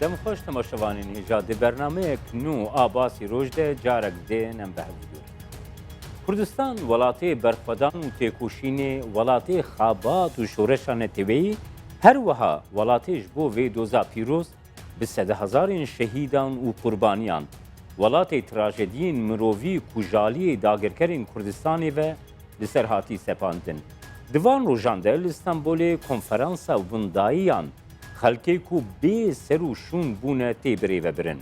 دم خوش تماشاوانین هجا دی برنامه کنو آباسی روش ده جارک ده نم به هفته کردستان ولاتی برخودان و تکوشین ولاتی خابات و شورشان تیوی هر وها ولاتیش بو وی دوزا پیروز به 100,000 شهیدان و قربانیان ولاتی تراژدین مروی کجالی داگرکرین کردستانی و لسرهاتی سپاندن دوان روژان ده استانبول کنفرانسا ونداییان خلکی کو بی سرو شون بونه تیبری و برن.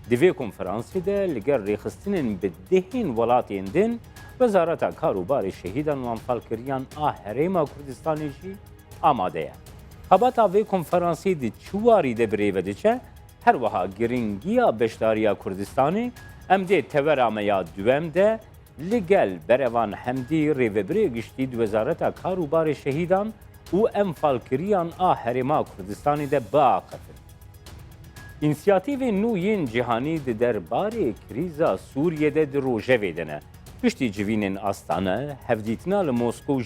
دوی کنفرانسی ده لگر ریخستنین به دهین ولاتین دن وزارت کاروبار شهیدان و انفالکریان هرما کردستانی جی آماده ہے. خباتا وی کنفرانسی دی چواری ده بری و دیچه هر وها گرینگیا بشداریا کردستانی ام ده تورامیا دوام ده لگل بروان همدی ریوبری گشتی دو وزارت کاروبار شهیدان و انفالکریان هرما کردستانی ده باقفن. انسیاتیو نوین جهانی ده درباره کریزا سوریه ده روژه ویدنه. پشتی جوینین آستانه هفدیتنا لموسکو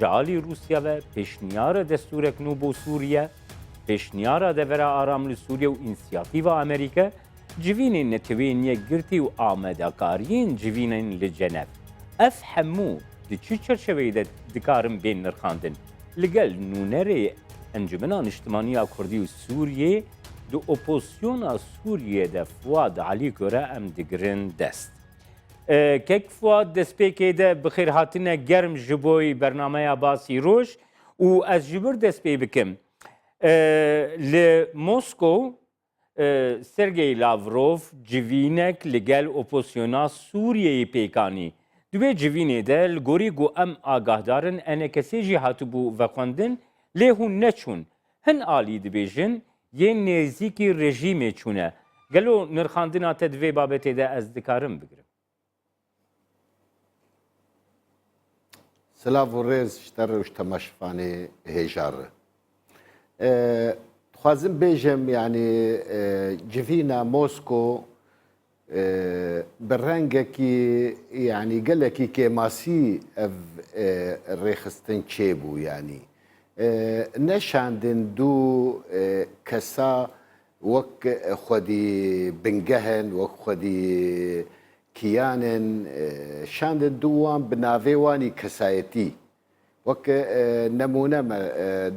جالی روسیا و پیشنیار دستورک نو بو سوریه پیشنیار دورا آرام لسوریه و انسیاتیو امریکا جوینین نتوینیه گرتی و آمدکارین جوینین لجنف. اف همو دی چی چرچوهی ده دکارم بین نرخاندن. لگل نونری انجمنان اجتماعی کردی و سوریه دو اپوزیون سوریه ده فواد علی گره ام دگرن دست. کک فواد دست پیکی ده بخیر هاتنه گرم جبوی برنامه باسی روش و از جبر دست پی بکم. لموسکو سرگئی لاوروف جوینک لگل اپوزیونا سوریه پیکانی دوی جوینه ده لگوری گو ام آگاهدارن انه کسی جی هاتو بو وخوندن لیهون نچون هن آلی دبیجن یه نزیکی رژیمه چونه گلو نرخاندنا تدوی بابته ده از دکارم بگرم سلاف و ریز شتر روش تماشفانه هجاره خوازم بیجم یعنی جوینا موسکو برنگکی یعنی گلکی که ماسی ریخستن چه بو یعنی نشاندن دو کسا وک خودی بنگهن وک خودی کیانن شاندن دوان بناویوانی کسایتی وک نمونه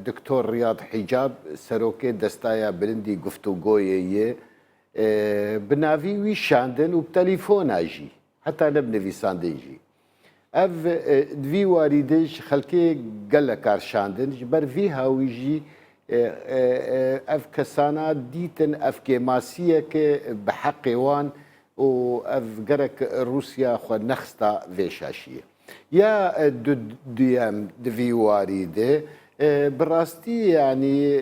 دکتر ریاض حجاب سروک دستایا برندی گفتگویه بناوی وی شاندن و بتليفون اجي حتى نبني ساندنجي اف دوی واریدش خلکی گل کار شاندن بر وی هاویجی اف کسانا دیتن اف کماسیه که بحق وان و اف گرک روسیا خو نخستا ویشاشیه یا دوی واریده براستی یعنی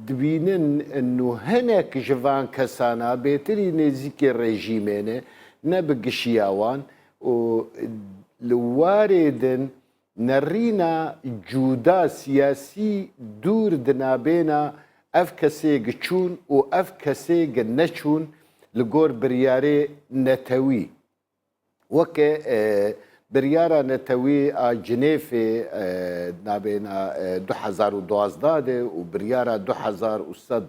دبینن انه هناك جوان كسانا بيتري نزيك الرجيمين نبقشياوان و لواردن نرينا جودا سياسي دور دنابينا اف كسي قچون و اف كسي قنچون لقور برياري نتوي وك بريارة نتوي جنيفي نابينا 2012 وبريارة 2013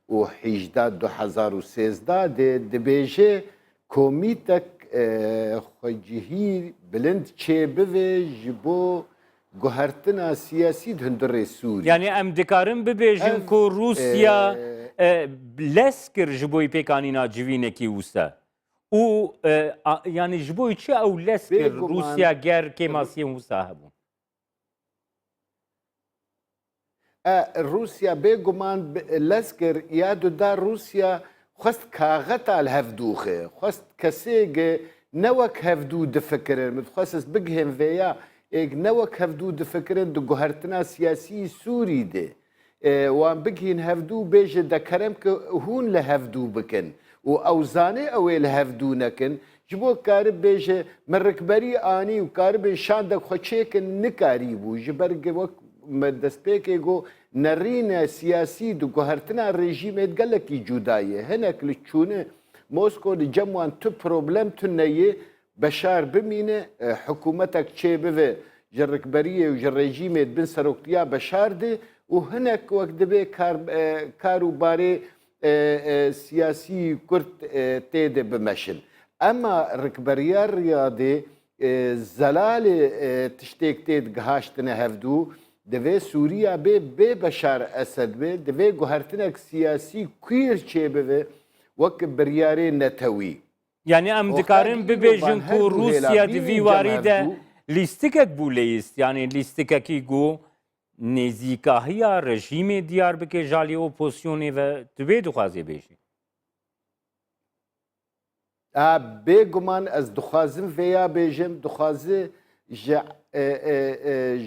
2013 دبيجي كوميتك خجهير بلند چه بوي جبو گوهرتنا سياسي دهندر سوري يعني ام دكارم ببيجن كو روسيا لسكر جبوي بيكانينا جوينكي وسا او يعني جبوي چه او لسكر روسيا غير كيماسي مصاحبون روسيا بيغمان لسكر يادو دا روسيا خست كاغتا الهفدوخه خست كسيغ نوك هفدو دفكرن متخصص بقهم فيا نوك هفدو دفكرن دو جوهرتنا سياسي سوري دي وان بقهن هفدو بيج دا كرمك هون لهفدو بكن و اوزانه اویل هفدو نکن جبو کارب بیجه مرکبری آنی و کارب شاندک خوچه کن نکاری بو جبرگ وقت مدسپیکه گو نرین سیاسی دو گوهرتنا رژیمت گلکی جدایه هنک لچونه موسکو لجموان تو پروبلم تو نیه بشار بمینه حکومتك چه بوه جرکبریه و جر رژیمت بن سروکتیا بشار ده و هنک وقت دبه کارو باره سیاسی کورد تێدە بمەشن ئەمە ڕکبەریە ڕیادێ زەلال تشتێک تێت گەهاشتنە هەفتوو دەوێ سووریا بێ بەشار ئەسەد بێ دەوێ گوهرتنێک سیاسی کویر چێ ببێ وەک بریارێ نەتەوی یعنی ئەم دکارن ببێژن و رووسیا دوی واریدە لیستکێک بوو لە ئیست یعنی لیستکەکی گۆ نێزیکاهەیە ڕژیمێ دیار بکە ژالی ئۆپۆسیۆنێ و دوێ دخوازێ بێژی بێگومان ئەس دخوازم vêya bêjim dixwaze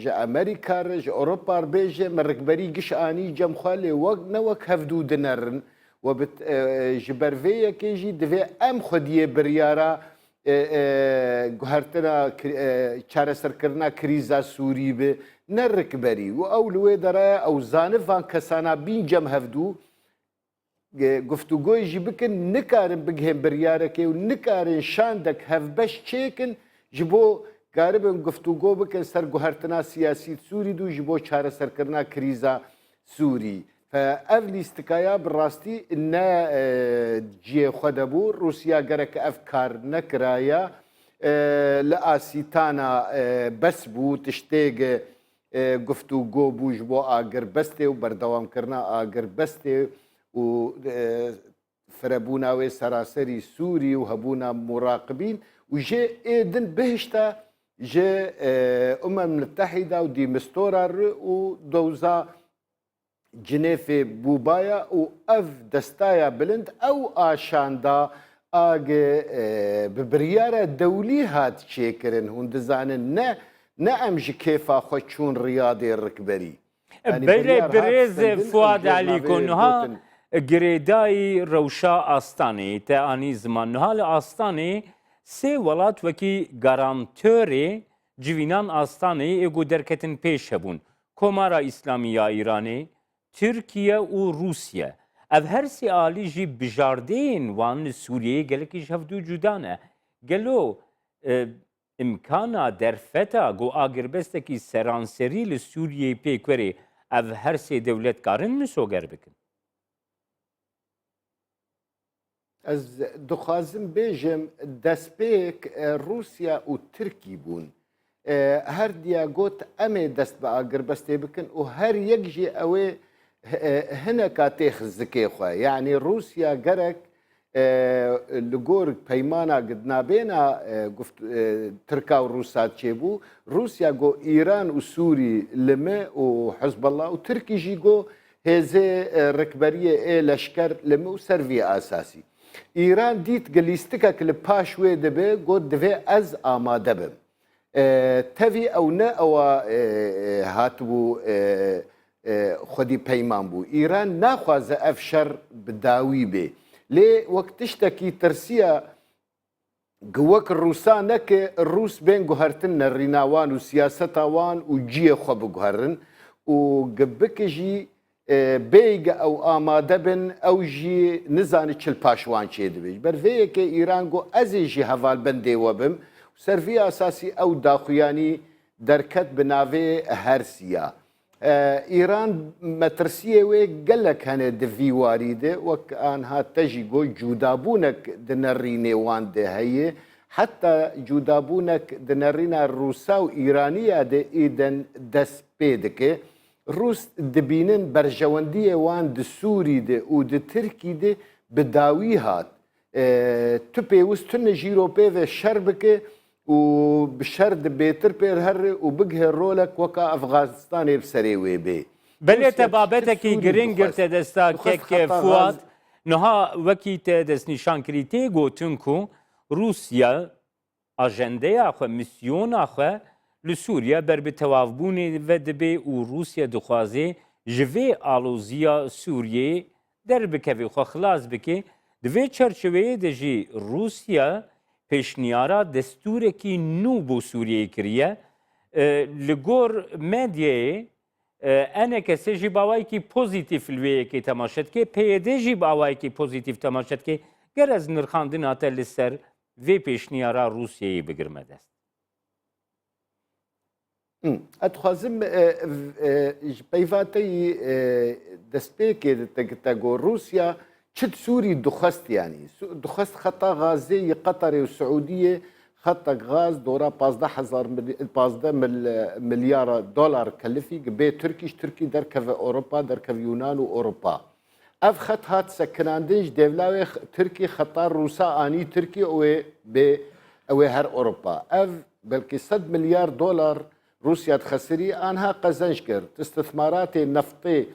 ji Amerîka re ji Ewropa re bêje me rikberî giş anî cemxwe lê wek ne wek hevdû dinerin we ji ber vê yekê jî divê em xwediyê biryara guhertina çareserkirina krîza Sûrî bi ne rikberî û ew li wê dereye ew zanivan kesana bîn cem hevdû گفتوگۆی jî bikin nikarin bigihên biryarekê û nikarin şandek hevbeş çêkin ji bo garibin guftûgo bikin ser guhertina siyasî Sûrî dû ji bo çareserkirina krîza Sûrî. Ev lîstikaya bi rastî ne ciyê xwe de bû Rûsya gerek ev kar nekiraya li asîtana bes bû tiştêk guftûgo bû ji bo agirbestê û berdewamkirina agirbestê û firebûna wê seraserî Sûrî û hebûna muraqibîn û jê êdin bihişta ji Umem Müttehîda û dîmistora re û dewza Cinêfê bûbaya û ev destaya bilind ew aşanda agê bi biryara dewlî hat çêkirin hûn dizanin ne em ji kêfa xwe çûn riyadê rikberî. Berê birêz Fuad Alîko niha girêdayî rewşa Astanê te anî ziman niha li Astanê sê welat wekî garantörê civînan Astanê ê got derketin pêş hebûn Komara İslamî ya Îranê Tirkiye û Rûsye ev her sê alî jî bijardeyên wan li Sûriyeyê gelekî ji hevdû cuda ne gelo imkana derfeta got agirbestekî seranserî li Sûriyeyê pêkwerê ev her sê dewlet karin misoger bikin Ez dixwazim bêjim destpêk Rûsya û Tirkî bûn. Her diya got em ê dest bi agirbestê bikin û her yek jî ew ê hineka tê xizikê xwe. Yani Rûsya gerek li gor peymana gidnabêna Tirka û Rûsa çêbû, Rûsya got İran û Sûrî li me û Hizballah û Tirkî jî got hêzê rikberiyê ê leşker li me û ser vê asasî. İran dît lîstikek li paş wê dibe got divê ez amade bim. Tevî ew ne ewa hatibû xwedî peyman bû. İran naxwaze ev şer bi dawî bê. Lê wek tiştekî tirsiya wek Rûsa neke Rûs bên guhertin nerîna wan û siyaseta wan û ciyê xwe biguherin û bike jî bêge ew amade bin ew jî nizanî çil paşwan çê dibe. Ber vê yekê İran got ez ê jî hevalbendê we bim ser vê asasî ew daxuyanî derket bi navê hersiya. İran metirsiyê wê gelek hene di vî warî de wek anha te jî got cudabûnek di nerînê wan de heye heta cudabûnek di nerîna Rûsa û İraniya de êden dest pê dike. Rûs dibînin berjewendiyê wan di Sûrî de û di Tirkî de bi dawî hat. Tu pêwîst tu nejîropê ve şer bike û bi şer di bêtir pêr here û bigihê rolek weka Efganistanê bi serê wê bê. Belê te babetekî giring girte desta kek Fuad niha wekî te destnîşan kirî tê gotin ku Rûsya ajendeya xwe misyona xwe li Sûriya ber bi tewavbûnê ve dibe û Rûsya dixwaze ji vê alozîya Sûriyê derbikeve xwe xilas bike di vê çerçeveyê de jî Rûsya pêşniyara destûrekî nû bû Sûriyeyê kiriye li gor medyayê eneke sê jî bawayekî pozîtîv li vê yekê temaşe dike PYD jî bawayekî pozîtîv temaşe dike ger ez nirxandina te li ser vê pêşniyara Rûsyayê bigirme dest. Ez dixwazim ji peyvateyî destpêkê te got Rûsya شد سوري دخست يعني دخست خطا غازي قطري والسعوديه خط غاز دورا 15 مليار دولار كلفي بي تركي دركف اوروبا دركف يونان واوروبا اف خط هات سكناندنج ديفلاوي تركي خطار روسا اني تركي او هر اوروبا اف بلكي 100 مليار دولار روسيا تخسري انها قزنجكر استثمارات نفطي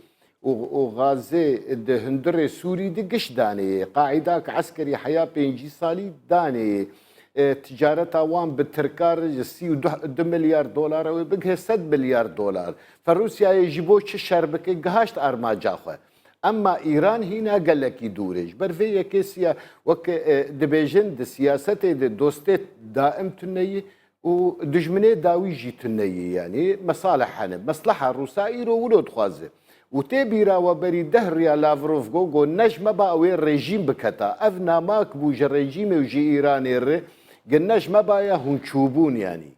وغازي هندري سوري دي قش داني قاعدة عسكري حياة بينجي صالي داني تجارتها وان بالتركار يسيو 2 مليار دولار وبقها 100 مليار دولار فروسيا يجيبوا شربك قهاشت ارماجاخه اما ايران هنا قال لك يدورج برفيه كيسيا وك دبيجن د سياسته د دوستت دائم تنيه ودجمنه داوي جي تنيه يعني مصالح مصلحه روسائيرو ولود خوازه وتبيرا وبري دهريا لافروف جوجو نجم باوي الرجيم بكتا افنا ماك بوج الرجيم وجي ايراني ر قلناش ما بايا هنشوبون يعني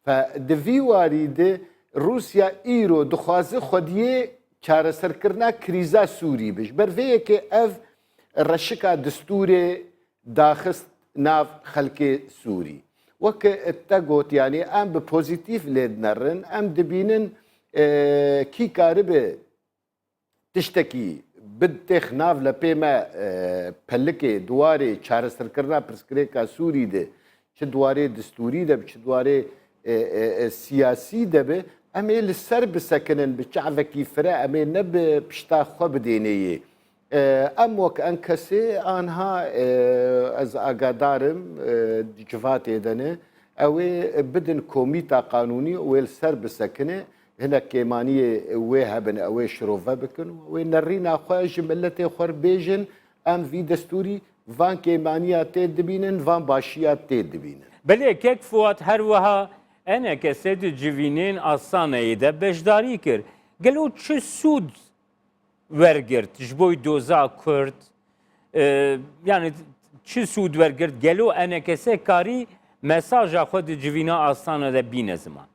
فدفي واريد روسيا ايرو دخوازه خديه چاره سرکرنا کریزا سوری بش برفیه که اف رشکا دستور داخست ناف خلق سوری وك اتقوت يعني ام ببوزيتيف ليد نرن ام دبينن كي كاربه تشتكي بدتخ ناف لبيما بلكي دواري چاره سرکرنا پرسکریکا سوری ده چه دواري دستوري ده چه دواري سياسي ده به امي للسر بسكنن بشعفكي فرا امي نب بشتا خو بدينيه ام وك انكسي انها از اقدارم جفاتي دنه او بدن كوميتا قانوني والسر بسكنه هنا كيمانيه وهبن او شروفه بكن ونرينا خو جملتي خور بيجن ام في دستوري فان كيمانيه تدبينن فان باشيات تدبينن بله كيك فوات هروها انا كسد جوینین آسانه ده بجداری کر گلو چه سود ورگرد جبوی دوزا کرد yani چه سود ورگرد گلو انا کسه کاری مساج خود جوینا آسانه ده بینه زمان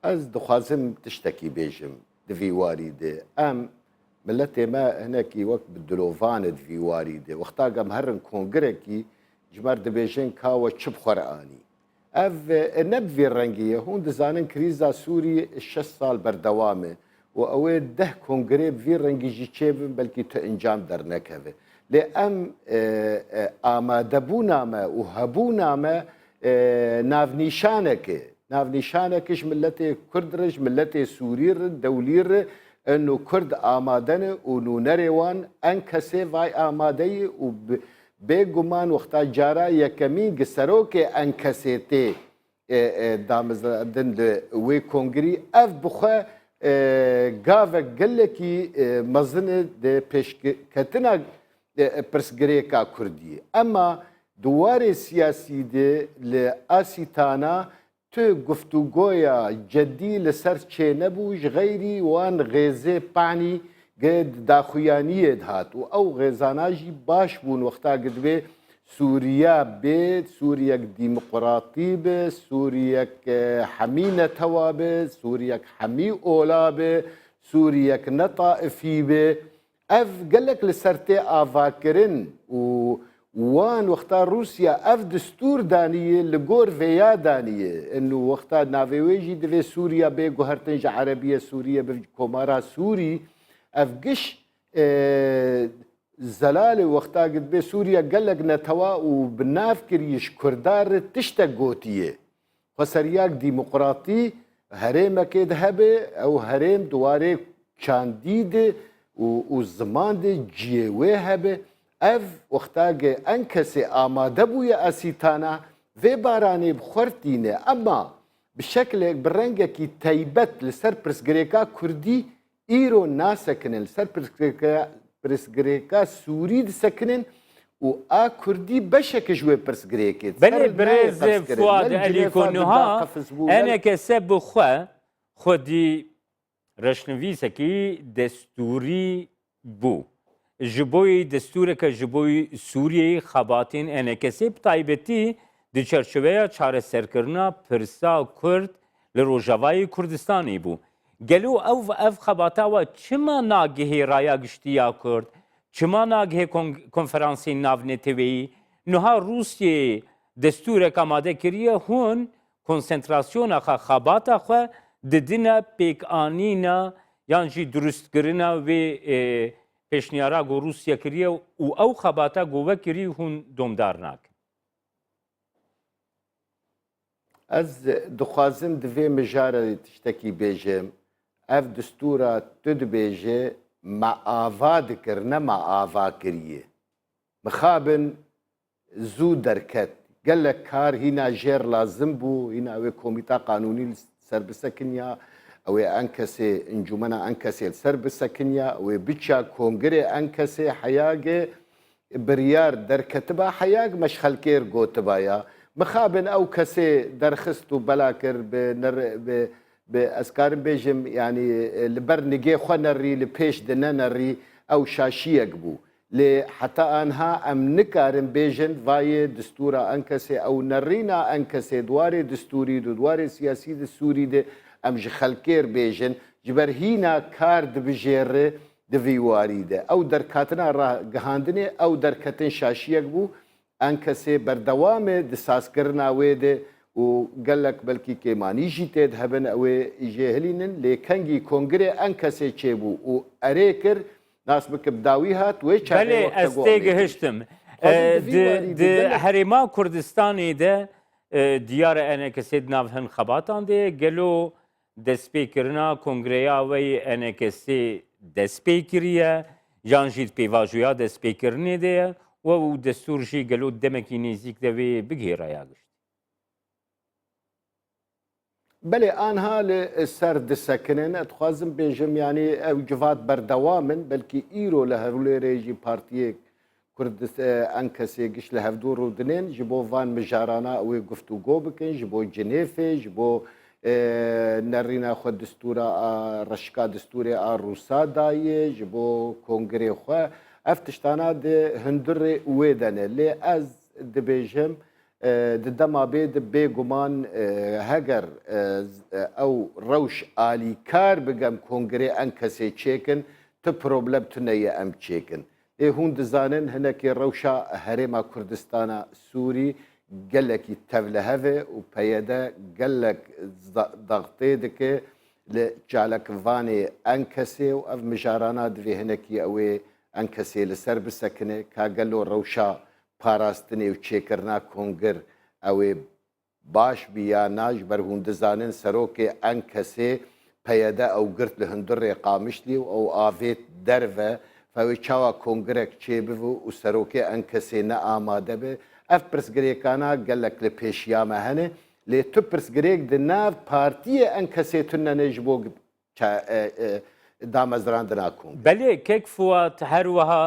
از دخوازم تشتكي بيجم دفي واريده ام ملتي ما هناكي وقت بالدلوفان دفي واريده وقتا قام هرن كونغريكي جمار دبيجين كاوة شب خرقاني اف نبفي الرنجية هون دزانن كريزا سوري 6 سال بردوامه واويد ده كونغريب في الرنجي جي تشيبن بلكي تنجام در نكهه لأم آمادبونا ما وهبونا ما ناف نيشانكش ملتي كردرج ملتي سورير دولير انه كرد آمادن ونو نريوان انكسي فاي آمادي بگمان وقتا جارا یکمین گسروک انکسیتی دامزدن وی کنگری اف بخوا گاوه گلکی مزن ده پیشکتنا پرسگریکا کردی اما دوار سیاسی ده لآسیتانا تو گفتگویا جدی لسر چه نبوش غیری وان غیزه پانی قد داخویانیه هات و او غزاناجی باش بون وقتا قد به سوريا بيت سوريا ديمقراطي به سوريا حمينة توابه سوريا حمي أولابه سوريا نطائفي به اف قالك لسرتي آفاكرن وان وقتا روسيا اف دستور دانية لقور فيا دانية انه وقتا نافيويجي دفي سوريا بي قهرتنج عربية سوريا بكومارا سوري افقش زلالي وقتا قد بي سوريا قلق نتوا وبنافكر يشكردار تشتقوتيه فسرياك ديمقراطي هريم كيد هبه او هريم دواري شانديد والزمان دي جيوه هبه اف وقتا انكسي آماده بويا اسيتانا في باراني بخورتينه اما بشكل برنجكي تايبت لسر برسغريكا كردي ايرو ناسكنن سر برسغريكا سوري سكنن و ا كردي بشك جوي برسغريكت بني بريز فؤاد علي كونها انا كسب خو خدي رشنويسكي دستوري بو جبوي دستورك جبوي سوريا خباتين انا كسب طيبتي دي چرچويا چاره سركرنا پرسا كرد لروجاواي كردستاني بو گلو اف خباتا و چما ناگهی رایا گشتیا کرد چما ناگهی کنفرانسی ناونتوی نها روسیه دستور کاماده کریه هون کنسنتراسیون خباتا خو ددنا پیک آنینا یان جی درست کرنا و پیشنیارا گو روسیه کریه و او خباتا گوه کری هون دومدار ناک از دخوازم دوی مجاره تشتکی بیجم اف دستورا تد بیجه ما آوا دکر نه ما آوا کریه مخابن زو درکت قال لك كار هنا جير لازم بو هنا او كوميتا قانوني سربسة كنيا او انكسي انجمنا انكسي سربسة كنيا او بيتشا كونغري انكسي حياغي بريار دركتبا حياغ مشخل كير قوتبايا مخابن او كسي درخستو بلاكر باسكار بيجم يعني لبرنجي خنري لبيش دننري او شاشيك بو حتى انها ام نكارن بيجن فاي دستورا انكسي او نرينا انكسي دواري دستوري دواري سياسي دستوري دي ام جخلكير بيجن جبر هينا كارد بجير دفيواري دي او دركاتنا راه جهاندني او دركتن شاشيك بو انكسي بردوام دساسكرنا ويدي وقال لك بلكي كيماني جيتد هبن او جهلينن لكنجي كونغري انكسي تشيبو واريكر ناس بكبداوي هات ويش بله استيج هشتم هرما كردستاني ده ديار انا كسيد نافهن خباتان ده قالوا دسبيكرنا كونغريا وي انا كسي دسبيكريا جانجيت بيواجويا دسبيكرني ده و دستور جي قالوا دمكي نيزيك ده بغيرا ياغش بله آنها لسرد سکنن اتخوازم بیجم یعنی اوجفات بردوامن بلکی ایرو لهولي ريجي بارتيك كردست انكسي قش لهفدور ودنين جبو فان مجارانا او قفتو بكن جبو جنيفي جبو نرينا خو دستورا رشكا دستوري روسا داي جبو كونغري خو افتشتانا دي هندر ويدنه لي از دبيجم دما بيد بيغمان هجر او روش آلي كار بقام كونغري انكسي تشيكن تبروبلم تنيا ام تشيكن هون دزانن هناك روشا هريما كردستانا سوري قالك تفلهفه وبيدا قالك ضغطي دك لجعلك فاني انكسي واف مجارانا دفي هناك اوي انكسي لسرب سكنه كاقلو روشا پاراستنی و چێکردنا کۆنگر ئەوێ باش بیا ناژ بەرهوندزانن سەرۆکێ ئەن کەسێ پەیەدە ئەو گرت لە هەندڕێ قامیشتی و ئەو ئاڤێت دەرڤە فەوێ چاوە کۆنگرێک چێ بڤ و سەرۆکێ ئەن کەسێ نە ئامادە بێ ئەف پرسگرێکانە گەلک لە پێشیامە هەنێ لێ تو پرسگرێک د ناو پارتیە ئەن کەسێ تونەنێژ بۆ دامەزراندنا کۆنگ بەلێ کێک فوات هەروەها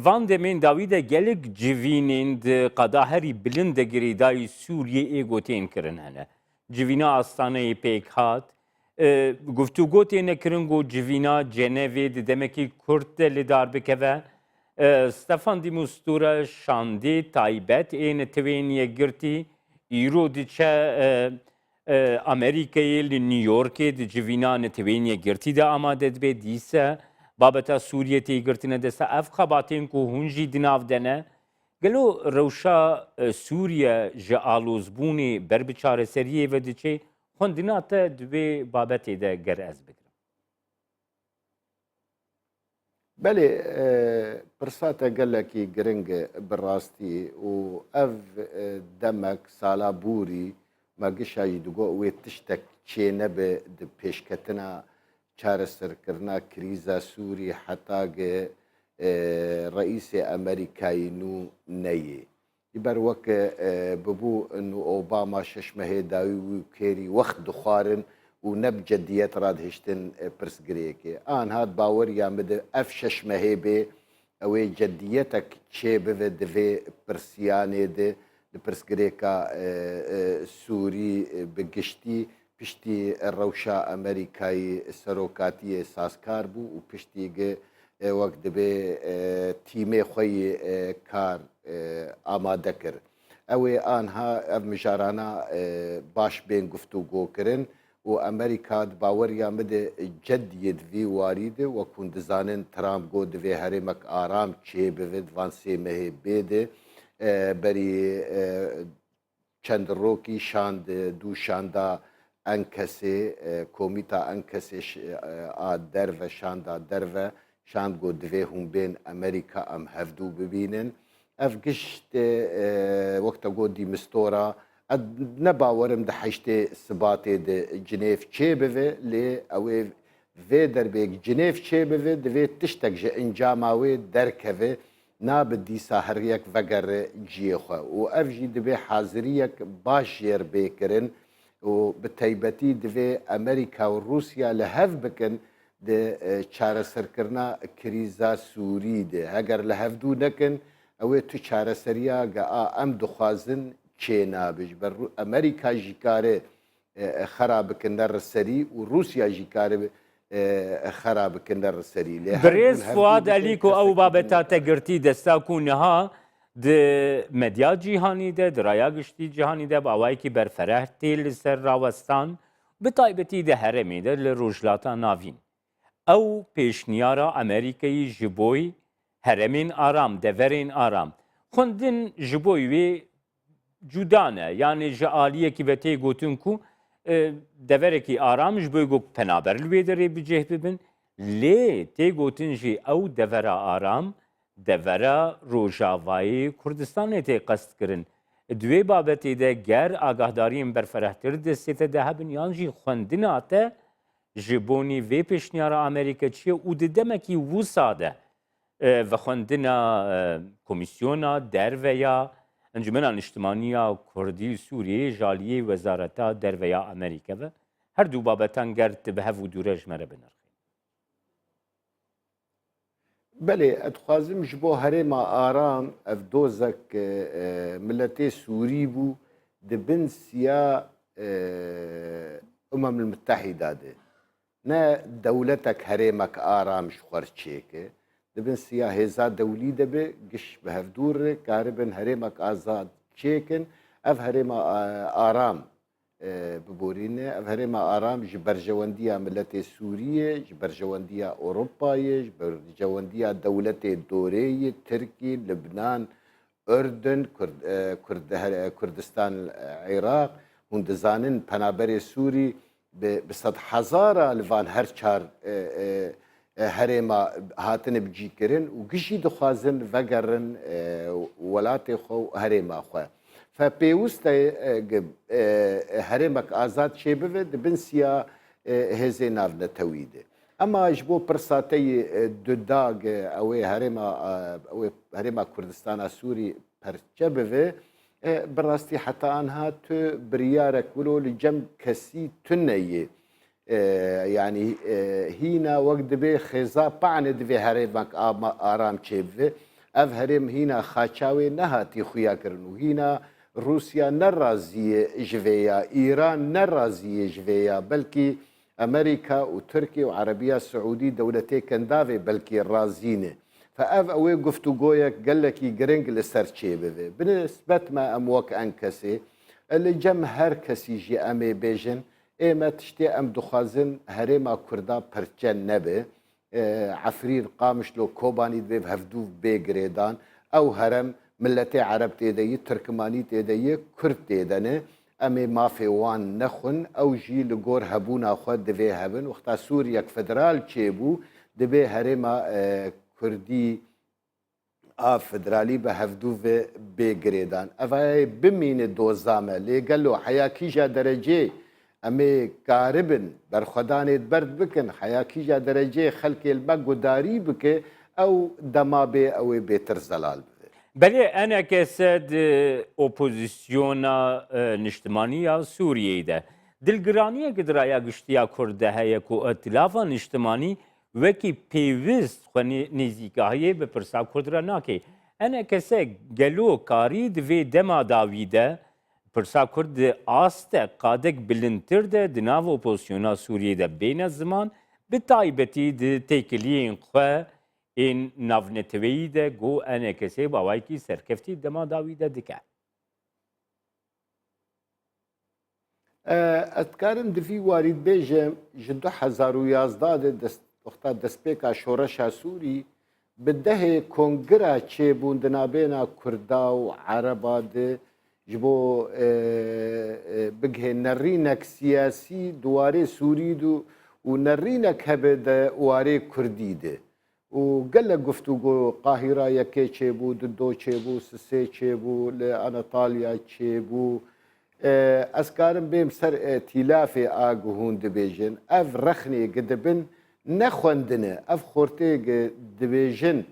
وان دمین داوید گلک جوینین قدا هری بلند گریدای سوریه ایگوتین کرن هنه جوینا آستانه پیک هات گفتگو تینه کرن گو جوینا جنوی دمکی کرد لدار بکوه ستفان دی مستورا شاندی تایبت این توینیه گرتی ایرو دیچه امریکایی نیویورکی دی جوینا نتوینیه گرتی دا آماده به دیسه بابتا سوریه تیگرتنه دسته اف خباتین که هنجی دناف دنه گلو روشا سوریه جه آلوزبونی بر بچاره سریه و دیچه خوندینا تا دوی بابتی ده گر از بگرم بله پرساتا گلکی گرنگ براستی و اف دمک سالا بوری ما گشایی دگو اوی تشتک چینه به پیشکتنا چارەسەرکردنا کریزا سووری حتاگە ڕئیسێ ئەمریکایی نو نەیە بەر وەک ببوو و ئۆباما شەشمەهێ داوی و کێری وەخت دخوارن و نەب جەدیەت ڕادهێشتن پرسگرێکێ ئان هات باوەریان بدە ئەف شەشمەهێ بێ ئەوەی جەدیەتەک چێ بوێ دەvێ پرسیانێ دێ لە پرسگرێکە سووری بگشتی پشتی روشا ئەمریکایی سەرۆکاتی سازکار بوو و پشتیگە وەک دەبێ تیمێ خۆی کار ئامادە کرد ئەوێ ئانها ئەف مژارانە باش بێن گفتوگۆکردن وأمريكا باوريا مدى جديد في واريده وكون دزانن ترامب قو دفي هرمك آرام چه بفيد وانسي مهي بيده بري چند روکی شاند دو شاندا انکسی کومیتا انکسی در و شاندا در و شاند گو دوی هم بین امریکا ام هفدو ببینن اف گشت وقتا گو دی مستورا نباورم ده حشت سبات ده جنیف چه بوه لی اوه وی در بیگ جنیف چه بوه دوی تشتک جه انجاماوی درکوه نابد دیسا هر یک وگر جیخوا و اف جی دبی حاضریک باش یر بیکرن و بتایبتی دبی امریکا و روسیا لحف بکن ده چاره سرکرنا کریزا سوری ده اگر لحف دو نکن اوه تو چاره سریا گا ام دخوازن چه نابج بر امریکا جیکاره خراب کندر سری و روسیا جیکاره خراب كندر السري بريز فؤاد عليكو او بابتا تگرتي دستاكو نها د مديا جيهاني ده درايا گشتي جيهاني ده باوايكي برفرهتي لسر راوستان بطايبتي ده هرمي ده لروجلاتا نافين او پیشنیارا امریکایی جبوی هرمین آرام دورین آرام خوندن جبوی وی جودانه یعنی جعالیه کی وتی گوتن کو deverekî aram ji bo got penaber li wê derê bicih bibin lê tê gotin jî ew devera aram devera Rojavayê Kurdistanê tê qest kirin. Di wê babetê de ger agahdariyên berferehtir destê te de hebin yan jî xwendina te ji bonî vê pêşniyara Amerîka çi ye û di demekî wisa de ve xwendina komîsyona derveya Encümena Niştimaniya Kurdî Sûriyê jaliyê wezareta derveya Amerîka ve her du babetan ger ti bi hev û dûre ji me re binirxîn. بله اتخوازم جبو هرما آرام اف دوزك ملتي سوري بو دبن سيا المتحدة ده نا دولتك هرمك آرام شخور چيكه دبن سيا هزا دولي دبه قش بهفدور كاربن هرمك آزاد چيكن اف هرما آرام ببورینه اف هرما آرام جبرجواندیا ملت سوریه جبرجواندیا اوروپایه جبرجواندیا دولت دوره ترکی لبنان اردن کردستان عراق هند زانن پنابر سوری به صد هزاره لوان هر چار هرما هاتن بجی کرن و گشی دخوازن وگرن ولات خو هرما خو فپیوست هرمك آزاد شبه دبنسيا هزي ناف نتويده اما جبو برساتي دوداغ او هرما كردستان سوري برچبه براستي حتى انها تو بريارك ولو لجم كسي تنيه يعني هنا وقت به خزا بعند به هرمك آرام شبه اف هرم هنا خاچاوي نهاتي خويا كرنو هنا روسيا نرازية جويا إيران نرازية جويا بلكي أمريكا وتركيا وعربية السعودية دولتي كندافي بلكي رازينة فأف أوي قفتو قويك قال لك يقرنق لسرچي بذي بنسبة ما أموك أنكسي اللي جم هر كسي جي أمي بيجن إيما تشتي أم دخازن هرما كردا برچن نبي عفرير قامش لو كوباني دبي بهفدو بيقريدان أو هرم ملتي عرب تيدي تركماني تيدي كرد تيدنه امي ما في وان نخن او جي لغور هبونا خود دبي هبن وقتا سوريا فدرال تشيبو دبي هرما كردي فدرالي بهفدو في بيغريدان افاي بمين دوزامه لي قالو حياكيجا درجه امي كاربن برخدان برد بكن حياكيجا درجه خلق البق داري بك او دمابي او بيتر زلال بله انا کسد اپوزیسیونا نشتمانیا سوریه ده دلگرانیه که درایا گشتیا کرده هیا کو ائتلافا نشتمانی وکی پیوست خونی نزیکاهیه به پرسا کردرا ناکی انا کسه گلو کاری دوی دما داویده پرسا کرد آست قادک بلندتر ده دناو اپوزیسیونا سوریه ده بین زمان به تایبتی ده تکلیین خواه این نافنتوی ده گو انه کسی باوی کی سرکفتی دما داوی ده دکه اتکارم دوی وارد بیجم جدو 2011 دست وقتا دستپیکا شورشا سوری بده کنگرا چه بوندنابینا کردا و عربا ده جبو بگه نرینک سیاسی دواره سوری دو و نرینک هبه ده واره کردی ده و قال گفتگو قاهره یکی چه بود دو چه بود سه چه بود لانطالیا چه بود از کارم بیم سر ائتلاف آگوهون دبیجن اف رخنی گدبن نخوندنه اف خورته دبیجن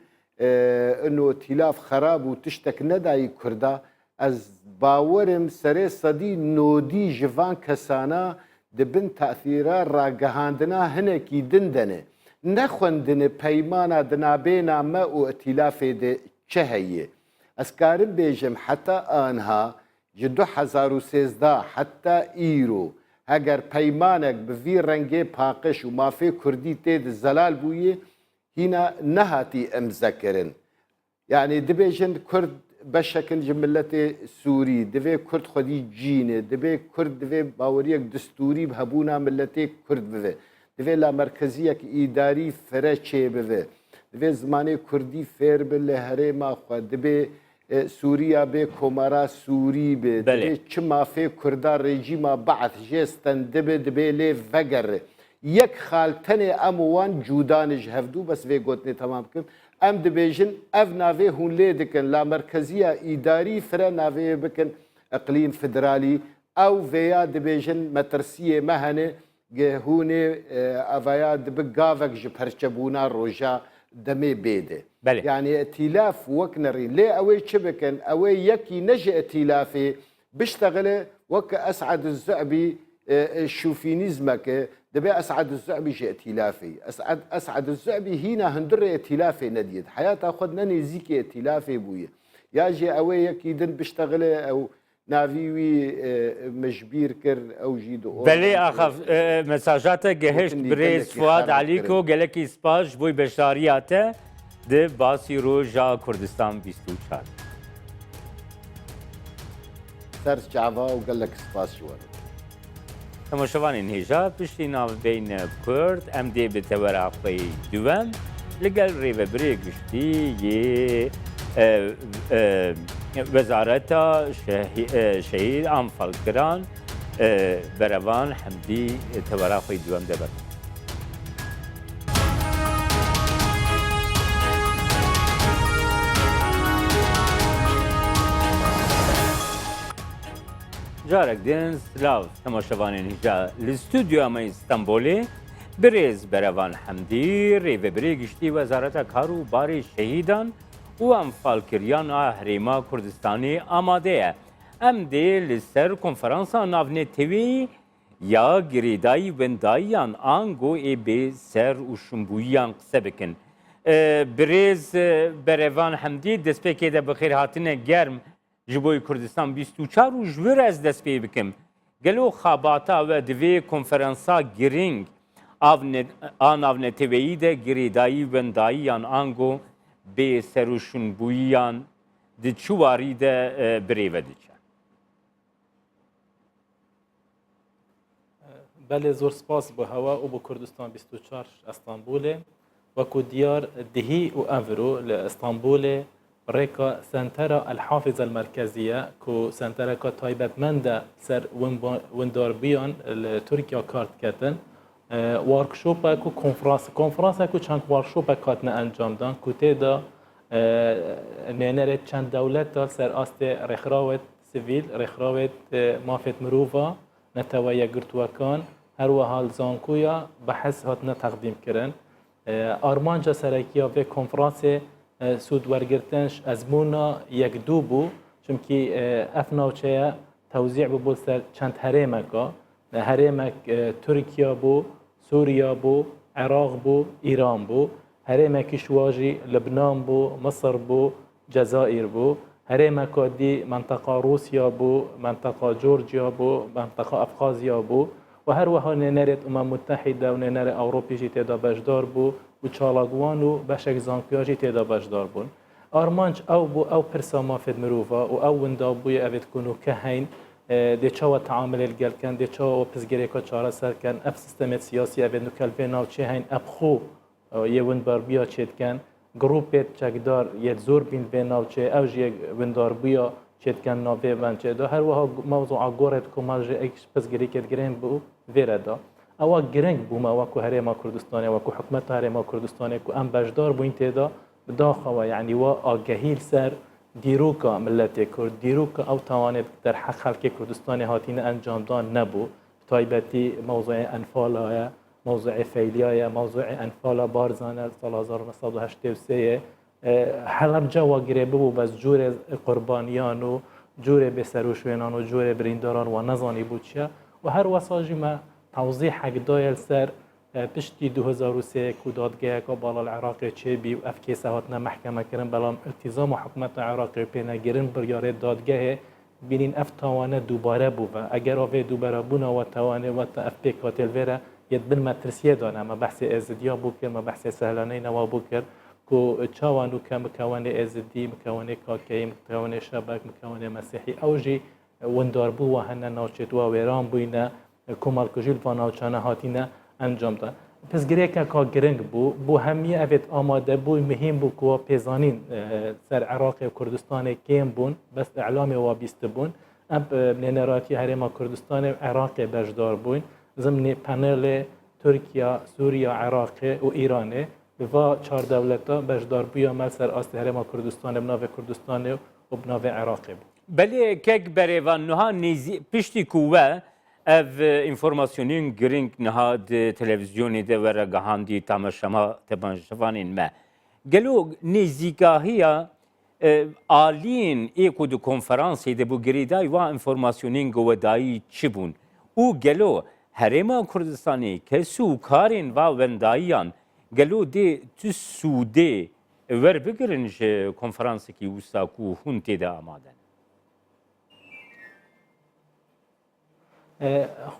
انو ائتلاف خراب و تشتک ندای کردا از باورم سر صدی نودی جوان کسانا دبن تأثیرا راگهاندنا هنکی دندنه نخوندنه پیمانا دنابینا ما و ائتلاف ده چه هیه از کارم بیجم حتی آنها جدو 2013 حتی ایرو اگر پیمانک به وی رنگه پاقش و مافی کردی تید زلال بویه هینا نهاتی امذکرن یعنی دبیجن کرد بشکل جملت سوری دوی کرد خودی جینه دوی کرد دوی باوریک دستوری بهبونا ملت کرد بوه دوی لا مرکزیک ایداری فرچه بوه دوی زمانه کردی فیر بله هرما خود دوی سوریا به کمرا سوری به دبی چه مافی کردا رژیما بعث جستن دبی لی وگر یک خالتن اموان جودانش هفدو بس وی گوتنی تمام کن ام دبیجن اف ناوی هون لی دکن لا مرکزیه ایداری فرا ناوی بکن اقلیم فدرالی او ویا دبیجن مترسیه مهنه هونه اویا دب گاوک جپرچبونا روژا دمي بيده يعني ائتلاف وكنري ليه اوي شبكن اوي يكي نجي ائتلافي بيشتغل وك اسعد الزعبي الشوفينيزمك دبي اسعد الزعبي جي ائتلافي اسعد الزعبي هنا هندر ائتلافي نديد حياته اخذنا نزيكي ائتلافي بويا يا جي اوي يكي دن بيشتغل او ناویوی مجبیر کرد او جیدو بله اخف مساجات گهشت بریز فؤاد علیکو گلکی سپاش بوی بشاریاته ده باسی رو جا کردستان 24 سر جعوا و گلک سپاس جوار تماشاوان هیجا پشتی ناو بین کرد ام دی به توراقی دوام لگل ریو بری گشتی یه وزارت شهید انفالکران بروان حمدی توراقی دوام دبر جارك دين سلاف تماشاوان هجا الاستوديو اما اسطنبولي بريز بروان حمدي ريف بريگشتي وزارت كارو باري شهيدان و انفالکریان هریما کردستانی آماده ام دی لسر کنفرانسا ناونه تیوی یا گریدایی وندایان آنگو ای به سر و شنبویان قصه بکن بریز بروان حمدی دست پیکی ده بخیر هاتنه گرم جبوی کردستان 24 و جور از دست پی بکم گلو خواباتا و دوی کنفرانسا گرینگ آناونه تیوی ده گریدایی وندایان آنگو به سروشون بویان دی چواری ده بریوه دیچه بله زور سپاس با هوا و با کردستان 24 استانبول و کو دیار دهی و انورو لاستانبول ريكا سنترا الحافظة المركزية كو سنترا كا تايبتمند سر ونداربيان تركيا كارت كاتن واركشوبا كو کنفرانس كو چند واركشوبا كاتنا انجام دان كو تيدا نينرت چند دولتا سر آست رخراوت سيفيل رخراوت مافت مروفا نتوايا گرتوكان هر وحال زانكويا بحث هاتنا تقديم كرن آرمانجا سركيا في کنفرانس سود ورگرتنش از مونا یک دو بو چونکی افناوچه توزیع بول سر چند هرمکا هرمک ترکیه بو سوریا بو عراق بو ایران بو هرمک شواجی لبنان بو مصر بو جزائر بو هرمک دی منطقه روسیا بو منطقه جورجیا بو منطقه ابخازیا بو و هر وها نرت متحده و نر اوروپی جی تدا بجدار بو و چالاگوان و بشک زانکیاجی تدا بجدار بون آرمانج او بو او پرسا مافد مروفا و او وندابوی اوید کنو که هین دي چاوا تعامل الگل کن دي چاوا پزگیری که چاره سر کن اف سیستم سیاسی اوه نکل ناو چه هین ابخو یه وندار بیا چید کن گروپت چکدار یه زور بین به ناو چه اوج یه وندار بیا چید کن ناوه من چه دا هر وها موضوع گورت کمال جه ایکش پزگیری کد گرین بو ویره دا اوا گرنگ بوم اوا کو هرما کردستانی اوا کو حکومت هرما کردستانی کو ام بجدار بو این تدا بداخوا یعنی وا آگهیل سر دیروکا ملت کرد دیروکا او توانید در حق خلق کردستان هاتین انجام دان نبو تایبتی موضوع انفال های موضوع فعلیای موضوع انفال بارزانه سال 1983 حلب جوا گریبه بو بس جور قربانیان و جور بسروشوینان و جور برینداران و نزانی بود چه و هر وساجی ما توضیح حق دایل سر پشتی 2003 که دادگاه که بالا العراق چه بی و افکیسه هاتنا محکمه کرن بلام التزام و حکومت عراق پینا گرن بریاره دادگاه بینین اف توانه دوباره بو و اگر اوه دوباره بونا و توانه و تا اف پیک هاتل ویره ید بن مترسیه دانه ما بحث ازدیا بو کر ما بحث سهلانه نوا بو کر که چاوانو که مکوانه ازدی مکوانه کاکی مکوانه شبک مکوانه مسیحی اوجی وندار بو و هنه ناچت و ویران بوینه کمال کجیل و ناوچانه هاتینه انجام داد. پس گریه که گرنگ بو همیه اوید آماده بو مهم بو که پیزانین سر عراق و کردستان کیم بون بس اعلام و بیست بون اب نراتی هرما کردستان عراق بجدار بون ضمن پنل ترکیه سوریه عراق و ایرانه و 4 دولتا بجدار بویا مل سر آست هرما کردستان بناو کردستان و بناو عراق بود. بله که بریوان نها نیزی پشتی کوه اف انفورماسیونین گرینگ نهاد تلویزیونی ده ور گهاندی تماشاوانین ما گلو نزیکاهیا آلین ایکو دو کنفرانسی ده بو گریدای و انفورماسیونین گودایی چی بون او گلو هرما کردستانی که سوکارین و ونداییان گلو ده تو سوده ور بگرنج کنفرانسی کی وستاکو هونتی ده آمادن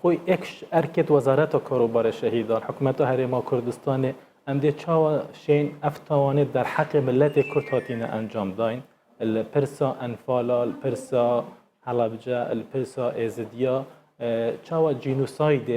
خوی اکش ارکت وزارت کاروبار شهیدان حکومت هرما کردستان ام دی چاوا شین افتوانه در حق ملت کرد هاتین انجام داین الپرسا انفالا الپرسا حلبجه الپرسا ازدیا چاوا جینوساید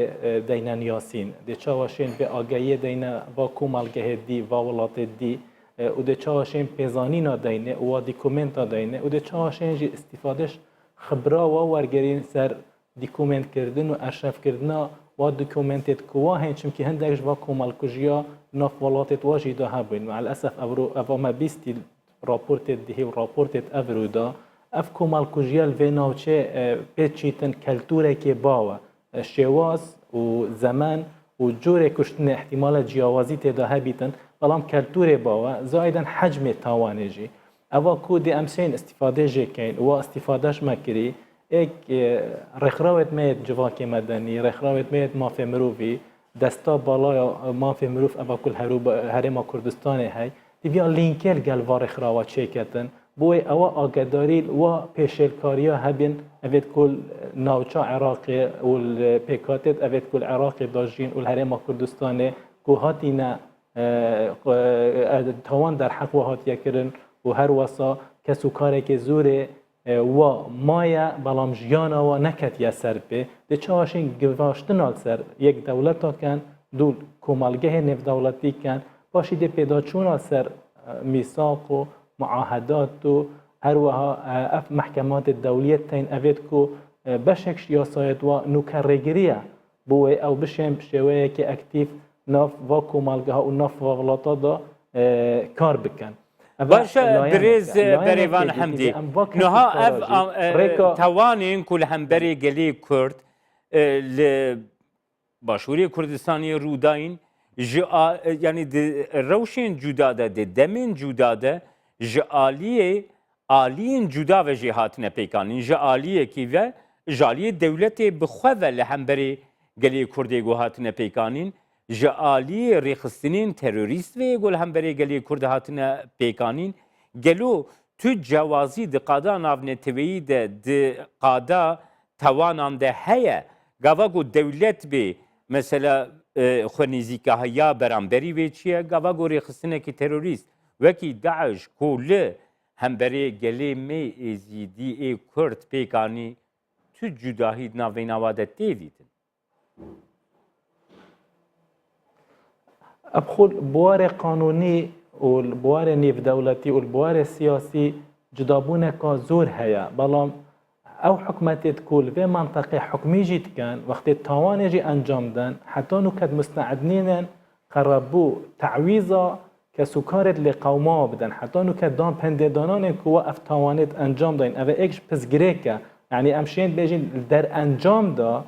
دینن یاسین دی چاوا شین به آگهی دینه با کومالگه دی و ولات دی و دی چاوا شین پیزانینا دینه و دیکومنتا دینه و دی چاوا شین جی استفادهش خبرا و ورگرین سر دیکومنت کردن و ارشف کردن و دیکومنتت کواه هنچم که هندش با کومال کجیا ناف ولاتت واجی دا هبین مع الاسف افرو ما بیستی راپورت دهی و راپورت افرو دا اف کومال کجیا الویناوچه پیچیتن کلتوره که باوا شواز و زمان و جور کشتن احتمال جیاوازی تدا هبیتن بلام کلتوره باوا زایدن حجم توانجی اوا کود امسین استفاده جکین و استفادهش مکری ایک رخراوت میت جواکی مدنی رخراوت میت مافی مروفی دستا بالای مافی مروف اوا کل هرما کردستان هی دیویا لینکل گل و رخراوت چیکتن بوی اوا آگداری و پیشلکاریا هبین اوید کل ناوچا عراقی و پیکاتت اوید کل عراقی داجین و هرما کردستان کوهاتینا توان در حق و هاتیا کرن و هر وسا کسو کاری که زوره و مایا بلام جیانا و نکت یا سر به ده چاشین گواشتن سر یک دولت ها کن دول کمالگه نف دولتی کن باشی ده پیدا چون سر میثاق و معاهدات و هر وها اف محکمات دولیت تین اوید کو بشکش یا سایت و نوکرگیریه بوی او بشیم شویه که اکتیف ناف و کمالگه ها و ناف و غلاطا دا کار بکن باشا بريز بريفان حمدي نها اف توانين كل همبري قلي كرد ل باشوري كردستاني روداين يعني روشين جداده دمين جداده جاليه آلين جدا و جهاتنا بيكانين جاليه كيفا جاليه دولتي بخوة لهمبري قلي كردي جهاتنا بيكانين جالی ریخستنین تروریست و گل هم برای گلی کرد هاتنه پیکانین گلو تو جوازی د قادا ناونه تویی د قادا توانان ده هيا گاواگو دولت به مثلا خونیزیکا هيا برانبری وچیه گاواگو ریخستنه کی تروریست وکی داعش کوله هم برای گلی می ازیدی کرد پیکانی تو جداهی ناویناواده تیدیتن ابخل بوار قانونی والبوار نيف دولتي والبوار السياسي جدابونه كزور هيا بلام او حكمت تكول في منطقه حكمي جيت كان وقت التوان يجي انجام دن حتى نو كد مستعدنين قربو تعويضا كسكارت لقوما بدن حتى نو كد دان پنددانان كو اف توانت انجام دين او اكش پزگريكا يعني امشين بيجين در انجام دا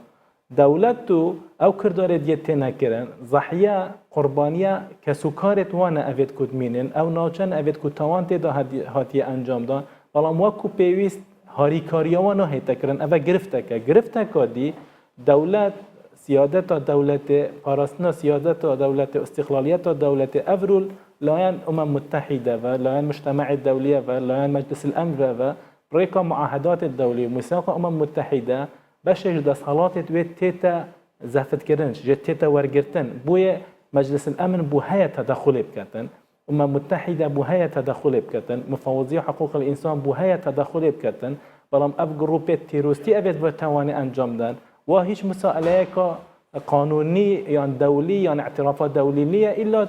دولتو او کردار دیت نکرن ضحیه قربانیه کسوکارت وانه اوید کد مینن او ناچن اوید کد توانت دا هاتی انجام دان بلام واکو پیویست هاریکاریا وانه هیتا کرن او گرفته دی دولت سیادت دولت پاراستنا سیادت دولت استقلالیت دولت افرول لاین متحده و لاین مجتمع الدولیه و لاین مجلس الامن و بريكا معاهدات الدولية وميثاق متحدة باش جدا صالات تويت تيتا زافت كرنش جت تيتا ورقرتن بويا مجلس الأمن بوهاية تدخل بكتن متحدة بوهاية تدخل بكتن مفوضية حقوق الإنسان بوهاية تدخل بكتن بلام أب جروبات تيروستي أبد بتواني أنجام دان وهيش مسائلة قانوني يعني دولي يعني اعترافات دولية إلا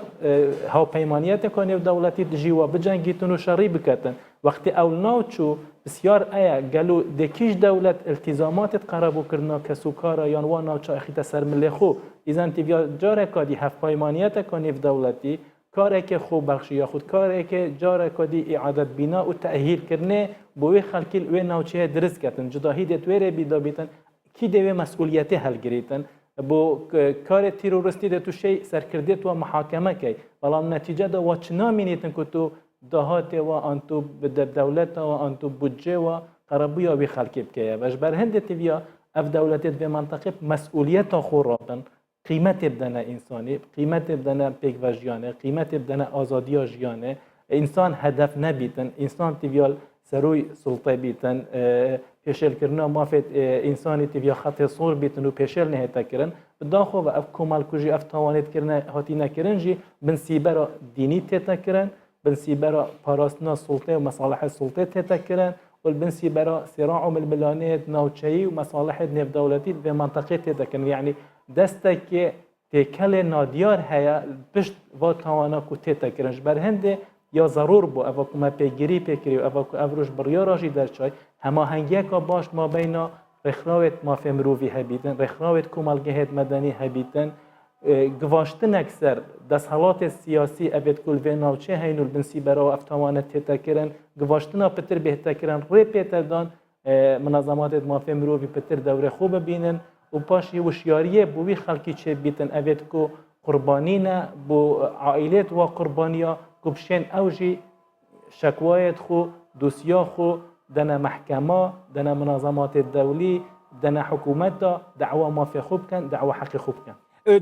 هاو بيمانيات كانوا دولتي تجيوا بجنجيتون وشري بكتن وقت أولنا شو بسيار آية قالوا دكيش دولة التزامات تقربوا كرنا كسوكارا يعني وانا شو أخي تسر ملخو إذا أنت بيا جارك دي هاف بيمانيات كانوا دولتي كارك خو بخشي ياخد كارك جارك دي إعادة بناء وتأهيل كرنه بوي خلقي وين ناوچه درس كتن جداهي دي تويره بيدا بيتن كي دوي مسؤوليته هل گريتن بو کار تروریستی ده تو شی سرکرده تو محاکمه کی بلام نتیجه ده و چنا مینیتن که تو دهات و انتو دولت و انتو بودجه و قربویا بی خلقی بکیه وش بر هند تیویا اف دولت به منطقه مسئولیت خوراتن قیمت بدن انسانی قیمت بدن پیک و جیانه قیمت بدن آزادی جیانه انسان هدف نبیتن انسان تیویال سروی سلطه بیتن پیشل کردن مافت انسانی تیویا خط صور بیتن و پیشل نهتا کردن بداخو و اف کمال کجی اف توانت کردن هاتی نکردن جی بنسیبرا دینی تتا کردن بنسیبرا پاراستنا سلطه و مصالح سلطه تتا کردن و بنسیبرا صراع الملانیت نوچهی و مصالح نف دولتی به منطقه تتا کردن یعنی دسته که تکل نادیار هیا پشت و توانا کو تتا کردن بر هنده یا ضرور بو اوکو ما پیگیری پیکری و اوکو افروش بریاراشی در چای همه هنگیه که باش ما بینا رخراوت ما فمرووی هبیتن رخراوت کمالگهت مدنی هبیتن گواشتن اکثر دستحالات سیاسی اوید کل و ناوچه هینول بنسی برا افتوانت تیتا کرن گواشتنا پتر بهتا کرن ری پیتر دان منظمات ما فمرووی پتر دوره خوب بینن و پاشی وشیاریه بوی خلکی چه بیتن اوید کو قربانینا بو عائلات و قربانیا كبشين أوجي شكوايت خو دوسيا خو دنا محكمة دنا منظمات الدولي دنا حكومتا دعوة ما في خوب كان دعوة حقي خوب كان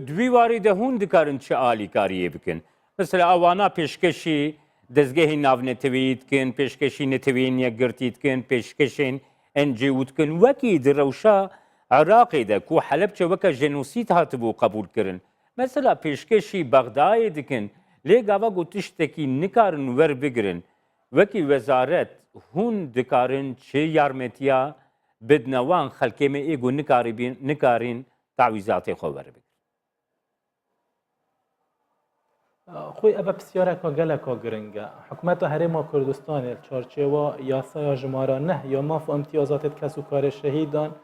دوی وارده هون دکارن چه آلی کاریه بکن مثلا آوانا پیشکشی دزگهی ناو نتوید کن پیشکشی نتوین یک گرتید کن پیشکشین انجیوت کن وکی در روشا عراقی ده کو حلب چه وکا جنوسید هاتبو قبول کرن مثلا پیشکشی بغدای دکن لیگ آوا گوتشتکی نکارن ور بگرن وکی وزارت هون دکارن چه یارمتیا بدنوان خلکه می ایگو نکارین تعویزات خو ور بگرن خوی ابا بسیاره که گله که گرنگه حکومت هرما کردستان چارچه و یاسای جماره نه یا ماف امتیازات کسو کار شهیدان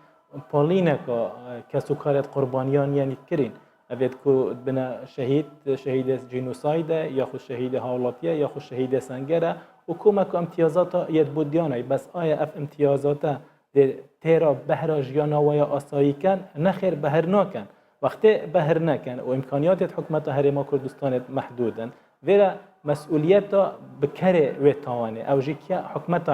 پالینه که کسو کارت قربانیان یعنی کرین اوید که بنا شهید جنوساید یا خود شهید حالاتیه یا خود شهید سنگره و کمک امتیازات ید بودیانه بس آیا اف امتیازات تیرا بهر جیانا و یا آسایی کن نخیر بهر ناکن وقتی بهر نکن و امکانیات حکومت هرما کردستان محدودن ویرا مسئولیت بکره و توانه او جیکیا حکومت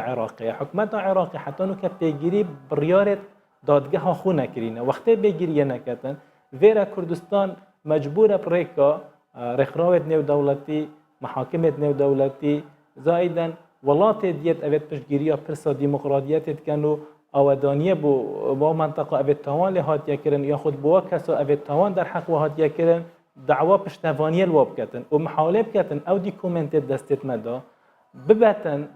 عراقی حتی نو که پیگیری بریارت دادگاه خو نکرینه وقتی بگیری نکتن ویرا کردستان مجبور پریکا رخراوت نیو دولتی محاکمت نیو دولتی زایدن ولات دیت اوید پشگیری پرسا دیمقراطیت کنو آودانیه با منطقه اوید توان لحاطیه کرن یا خود بوا کسا اوید توان در حق وحاطیه کرن دعوا پشتوانی الواب کتن و محاوله بکتن او دیکومنت دستت مدا ببتن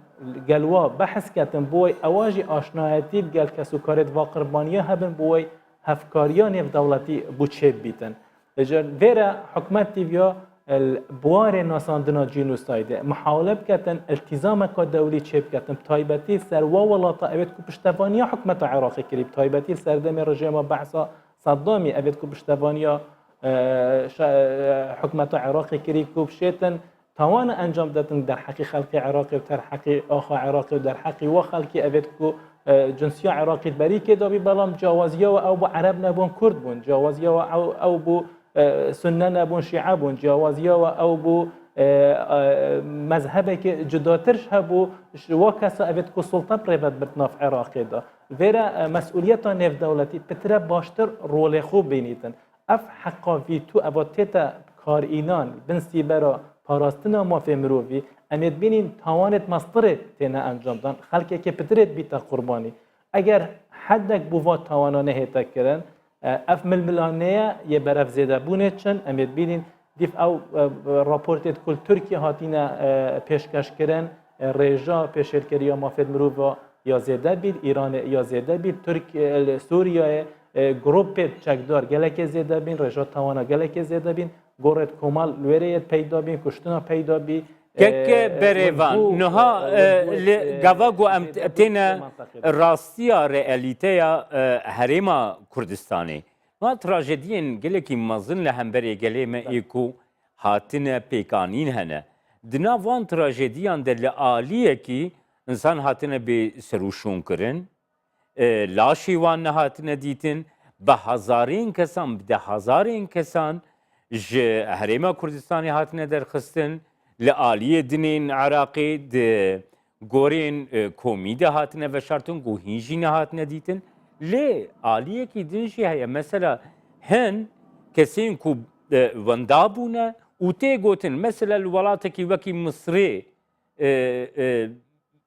گلوا بحث کردن بوی اواجی آشنایتی گل کسو کارت و قربانیه هبن بوی هفکاریان دولتی بوچه بیتن. اجر ویرا حکومت تیویا البوار ناساندنا جینوسایده محاوله کردن التزام که دولی چه کردن تایبتی سر و ولاتا اوید کو پشتوانیا حکومت عراقی کریب تایبتی سردم رژیم بحثا صدامی اوید کو پشتوانیا حکومت عراقی کریب کو بشیتن توان انجام دادن در حق خلق عراقی و در حق آخا عراقی و در حق و خلقی اوید کو جنسیا عراقی بری که دابی بلام جوازیا و او بو عرب نبون کرد بون جوازیا و او بو سنه نبون شیعه بون جوازیا و او بو مذهبه که جداترش هبو و کسا اوید کو سلطه پریبت بتناف عراقی دا ویرا مسئولیت نف دولتی پتره باشتر رول خوب بینیدن اف حقاوی تو اواتیتا کار اینان بنسی برا پاراستنا مافی مروفی امید بینین توانت مصدر تینا انجام دان خلقی که پترت بیتا قربانی اگر حدک بوا توانا نهیتا کرن اف ململانه یه برف زیده بونه چن امید بینین دیف او راپورتت کل ترکیه هاتینا پیشکش کرن رژا پیشکری مافی مروفا یا زیده بید ایران یا زیده بید ترک سوریه گروپ چکدار گلک زیده بین رژا توانا گلک زیده بین گورت کمال لوریت پیدا بین کشتنا پیدا بی که بریوان نها گواگو ام تینا راستیا رئالیتیا هریما کردستانی ما تراژدین گلکی مزن لهمبری گلی ما ایکو هاتنه پیکانین هنه دنا وان تراژدیان دل عالیه کی انسان هاتنه به سروشون کرن لاشی وان هاتنه دیتن به هزارین کسان به هزارین کسان ج هریما کردستانی هاتنه درخستن لعالیه دنین عراقی د گورین کومیده هاتنه و شرطن گو هینجی هاتنه دیتن لی عالیه کی دنشی هیا مثلا هن کسین کو وندابونه و تی گوتن مثلا الولات کی وکی مصری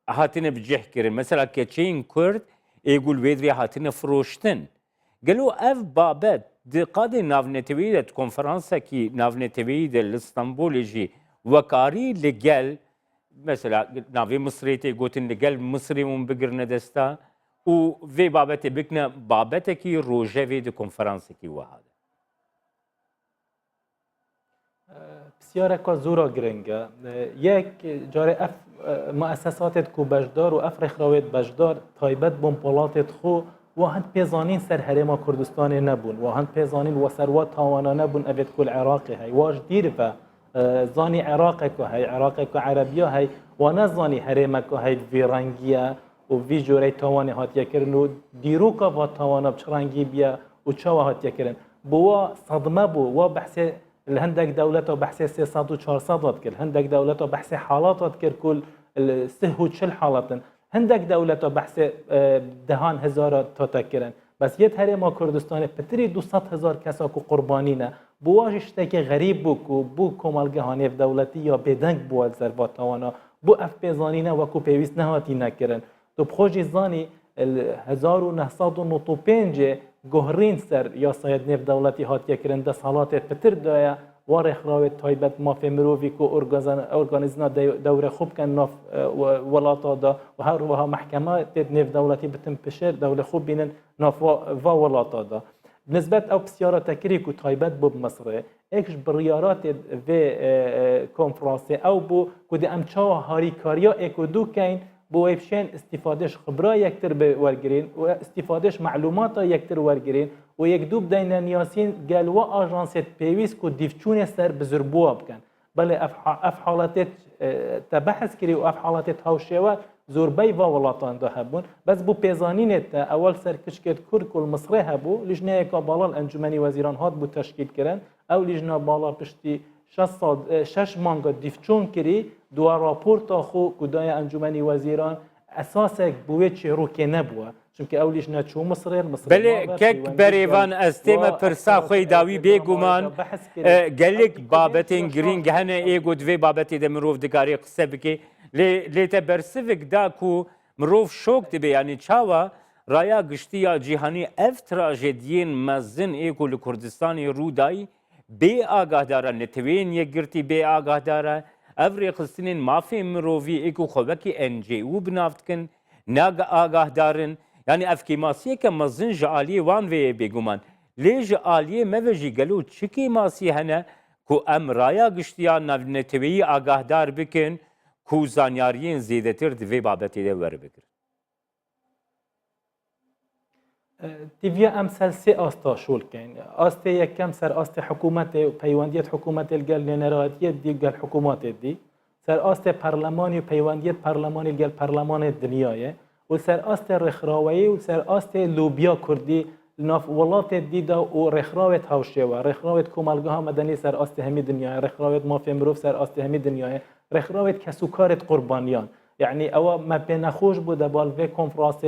هاتنه بجه کرن مثلا کچین کرد ایگول ویدری هاتنه فروشتن گلو اف بابت دقاد ناونتویدت کنفرانسا کی ناونتوید لستانبول جی وکاری لگل مثلا ناوی مصری تی گوتن لگل مصری مون بگرنه دستا و وی بابت بکنه بابت کی روژه وی دی کنفرانس کی وهاده بسیار که زورا گرنگه یک جاره اف مؤسسات کو بجدار و اف رخراویت بجدار تایبت بومپولاتت خو و هند پیزانین سر هرما کردستان نبون و هند پیزانین و سروات تاوانا نبون اوید کل عراقی های واج دیر و زانی عراق که های عراق که عربیه های و نزانی هرما که های ویرانگیه و وی جوری توانی هاتیه کرن و دیرو که و توانا بچرانگی بیا و چاوا هاتیه کرن بوا صدمه بو و بحث الهندك دولته بحث 300 و 400 كل هندك دولته بحث حالات كل كل سه چل حالات هندك دولته بحث دهان هزار تاكرن بس يت هرما كردستان بتري 200,000 كسا کو قربانينه بواجش تك غريب بو بو كمالگه هانف دولتي يا بدنگ بو زرباتوانا بو اف بزانينه وكو بيويس نهاتي نكرن تو بخوجي زاني 1995 گهرین سر یا ساید نف دولتی هاتیه کرن ده سالات پتر دایا وارخ راوی تایبت مافی مروفی که ارگانیزنا دور خوب کن ناف ولاتا دا و هر وها محکمه نف دولتی بتن پشر دور خوب بینن ناف و ولاتا دا نسبت او بسیارا تکری که تایبت بو مصر اکش بریارات و کنفرانسی او بو که ده امچاو هاری کاریا اکو دو کین بو ویبشین استفادهش خبره یکتر به ورگرین و استفادهش معلومات یکتر ورگرین و یک دوب دین نیاسین گلوا آژانست پیویس کو دیفچون سر بزربوا بکن بله اف حالات تبحث کری و اف حالات هاوشوا زوربی و ولاتان ده هبون بس بو پیزانینت اول سر کشکت کرد کل مصری هبو لجنه کا بالا انجمنی وزیران هات بو تشکیل کرن او لجنه بالا پشتی 6 مانگا دیفچون کری دو راپورت خو کدای انجمنی وزیران اساسک بوی چه رو که نبوه چون که اولیش نچو مصر بله کک بریوان استیم پرسا خوی داوی بگومان گلیک بابتین گرینگ هنه ایگو دوی بابتی ده مروف دگاری قصه بکی لیتا برسیوک دا کو مروف شوک دبی یعنی چاوا رایا گشتی یا جیهانی اف تراژدین مزن ایگو لکردستانی رو دای بی آگاه داره نتوین یک گرتی بی آگاه داره افری خستنین مافی مروی ایکو خوبکی انجی و بنافتکن ناگ آگاه دارن یعنی افکیماسیه که مزن جعالی وان وی بگومان لی جعالیه موجی گلو چکی ماسی هنه کو ام رایا گشتیا نتوی آگاه دار بکن کو زانیاریین زیده تر دوی بابتی ده ور بکر تیویا امثال سه آستا شول کن آست یکم سر آست حکومت پیوندیت حکومت الگل نراتیت دی گل حکومت دی سر آست پارلمانی و پیوندیت پارلمانی الگل پارلمان دنیایه و سر آست رخراوی و سر آست لوبیا کردی ناف ولات دیدا و رخراوت هاوشه و رخراوت کومالگاه مدنی سر آست همی دنیای رخراوت مافیا مروف سر آست همی دنیای رخراوت کسوکارت قربانیان یعنی او ما بین خوش بوده بالوی کنفرانس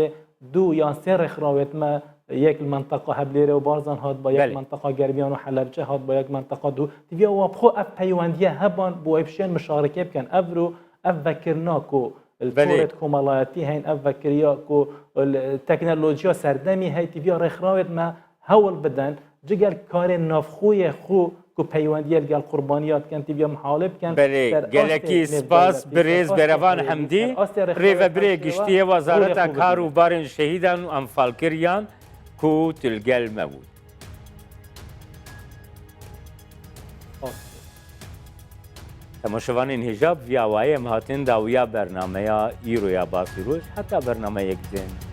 دو یا سه رخراوت ما یک منطقه هبلیره و بارزان هاد با یک منطقه گربیان و حلبچه هاد با یک منطقه دو دیگه و بخو اف پیوندیه هبان بو افشین مشارکه بکن افرو اف فکرناکو الفورت کومالایتی هین اف فکریا کو التکنولوژیا سردمی هی تیویا رخراوت ما هول بدن جگل کار نافخوی خو کو پیوندیه گل قربانیات کن تیویا محالب کن بله گلکی سپاس بریز بروان حمدی ریو بری گشتی وزارت کار و بارن شهیدان و انفالکریان کو تلگل مبود تماشاوان هجاب ویاوای مهاتن داویا برنامه ایرویا باسی روش حتی برنامه یک دن